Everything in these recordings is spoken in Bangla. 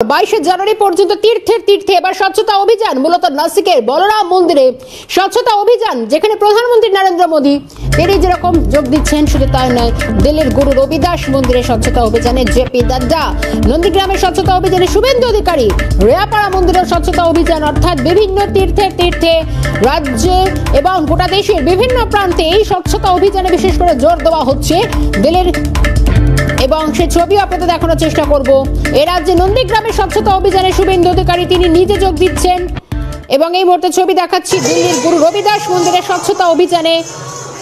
22 জানুয়ারি পর্যন্ত তীর্থে এবার স্বচ্ছতা অভিযান। মূলত নাসিকের বলরাম মন্দিরে স্বচ্ছতা অভিযান, যেখানে প্রধানমন্ত্রী নরেন্দ্র মোদী তিনি যেরকম যোগ দিচ্ছেন, শুধু তাই নয়, দিল্লির গুরু রবিদাস মন্দিরে স্বচ্ছতা অভিযানে জেপি নাড্ডা, নন্দীগ্রামের স্বচ্ছতা অভিযানে শুভেন্দু অধিকারী, রেয়াপাড়া মন্দিরের স্বচ্ছতা অভিযান, অর্থাৎ বিভিন্ন তীর্থে রাজ্যে এবং গোটা দেশের বিভিন্ন প্রান্তে এই স্বচ্ছতা অভিযানে বিশেষ করে জোর দেওয়া হচ্ছে দিল্লির। এবং সে ছবি আপনাদের দেখানোর চেষ্টা করব। এ রাজ্যে নন্দীগ্রামের স্বচ্ছতা অভিযানে শুভেন্দু অধিকারী তিনি নিজে যোগ দিচ্ছেন এবং এই মুহূর্তে ছবি দেখাচ্ছি দিল্লির গুরু রবিদাস মন্দিরের স্বচ্ছতা অভিযানে।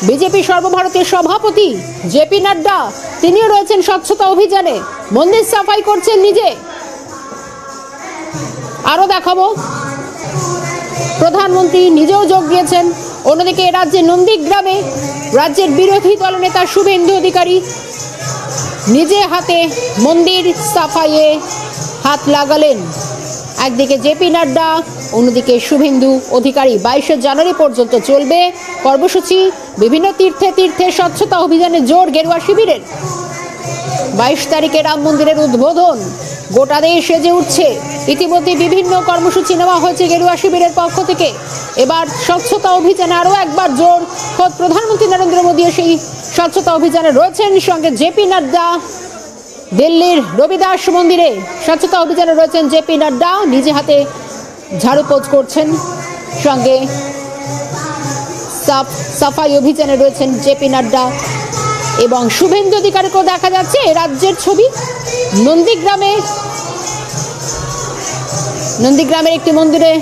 বিজেপি সর্বভারতীয় সভাপতি জেপি নাড্ডা তিনিও রয়েছেন স্বচ্ছতা অভিযানে, মন্দির সাফাই করছেন নিজে। আরো দেখাবো, প্রধানমন্ত্রী নিজেও যোগ দিয়েছেন। অন্যদিকে এ রাজ্যে নন্দীগ্রামে রাজ্যের বিরোধী দলনেতা শুভেন্দু অধিকারী নিজে হাতে মন্দির সাফাইয়ে হাত লাগালেন। একদিকে জেপি নাড্ডা, অন্যদিকে শুভেন্দু অধিকারী। 22 জানুয়ারি পর্যন্ত চলবে কর্মসূচি। বিভিন্ন তীর্থে স্বচ্ছতা অভিযানে জোর গেরুয়া শিবিরের। 22 তারিখে রাম মন্দিরের উদ্বোধন, গোটা দেশ সেজে উঠছে। ইতিমধ্যে বিভিন্ন কর্মসূচি নেওয়া হয়েছে গেরুয়া শিবিরের পক্ষ থেকে। এবার স্বচ্ছতা অভিযানে আরও একবার জোর। খোদ প্রধানমন্ত্রী নরেন্দ্র মোদীও সেই স্বচ্ছতা অভিযানে রয়েছেন, সঙ্গে জেপি নাড্ডা। দিল্লির রবিদাস মন্দিরে স্বচ্ছতা অভিযানে রয়েছেন জেপি নাড্ডা, নিজে হাতে ঝাড়ু পোজ করছেন। সঙ্গে সাফাই অভিযানে রয়েছেন জেপি নাড্ডা এবং শুভেন্দু অধিকারীকেও দেখা যাচ্ছে। রাজ্যের ছবি নন্দীগ্রামের একটি মন্দিরে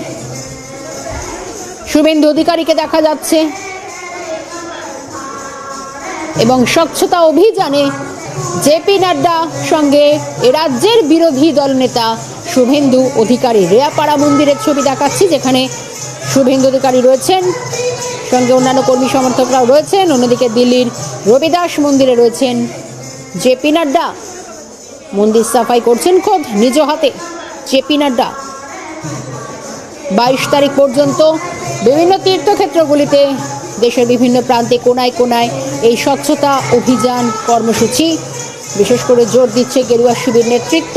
শুভেন্দু অধিকারীকে দেখা যাচ্ছে এবং স্বচ্ছতা অভিযানে জেপি নাড্ডা, সঙ্গে এ রাজ্যের বিরোধী দলনেতা শুভেন্দু অধিকারী। রেয়াপাড়া মন্দিরের ছবি দেখাচ্ছি, যেখানে শুভেন্দু অধিকারী রয়েছেন, সঙ্গে অন্যান্য কর্মী সমর্থকরাও রয়েছেন। অন্যদিকে দিল্লির রবিদাস মন্দিরে রয়েছেন জেপি নাড্ডা, মন্দির সাফাই করছেন খোদ নিজ হাতে জেপি নাড্ডা। 22 তারিখ পর্যন্ত বিভিন্ন তীর্থক্ষেত্রগুলিতে দেশের বিভিন্ন প্রান্তে কোনায় এই স্বচ্ছতা অভিযান কর্মসূচি। বিশেষ করে জোর দিচ্ছে গেরুয়া শিবির নেতৃত্ব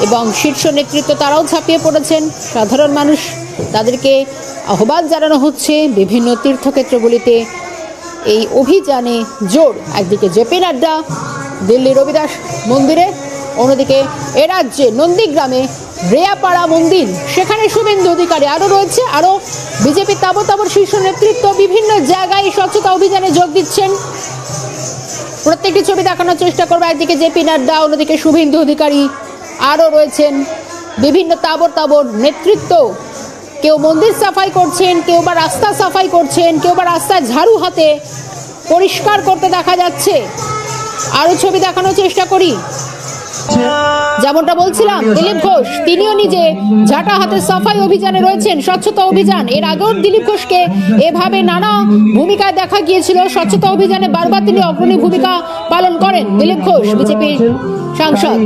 এবং শীর্ষ নেতৃত্ব, তারাও ঝাঁপিয়ে পড়েছেন। সাধারণ মানুষ, তাদেরকে আহ্বান জানানো হচ্ছে বিভিন্ন তীর্থক্ষেত্রগুলিতে এই অভিযানে জোর। একদিকে জেপি নাড্ডা দিল্লি রবিদাস মন্দিরে, অন্যদিকে এ রাজ্যে নন্দীগ্রামে রেয়াপাড়া মন্দির, সেখানে শুভেন্দু অধিকারী। আরও রয়েছে আরও বিজেপি তাবর শীর্ষ নেতৃত্ব বিভিন্ন জায়গায় স্বচ্ছতা অভিযানে যোগ দিচ্ছেন। প্রত্যেকটি ছবি দেখানোর চেষ্টা করবো। একদিকে জেপি নাড্ডা, অন্যদিকে শুভেন্দু অধিকারী, আরও রয়েছেন বিভিন্ন তাবর নেতৃত্ব। কেউ মন্দির সাফাই করছেন, কেউ বা রাস্তা সাফাই করছেন, কেউ বা রাস্তায় ঝাড়ু হাতে পরিষ্কার করতে দেখা যাচ্ছে। আরও ছবি দেখানোর চেষ্টা করি। যেমনটা বলছিলাম, দিলীপ ঘোষ তিনিও নিজে ঝাঁটা হাতে সাফাই অভিযানে রয়েছেন, স্বচ্ছতা অভিযান। এর আগেও দিলীপ ঘোষকে এভাবে নানা ভূমিকায় দেখা গিয়েছিল। স্বচ্ছতা অভিযানে বারবার তিনি অগ্রণী ভূমিকা পালন করেন দিলীপ ঘোষ, বিজেপির সাংসদ।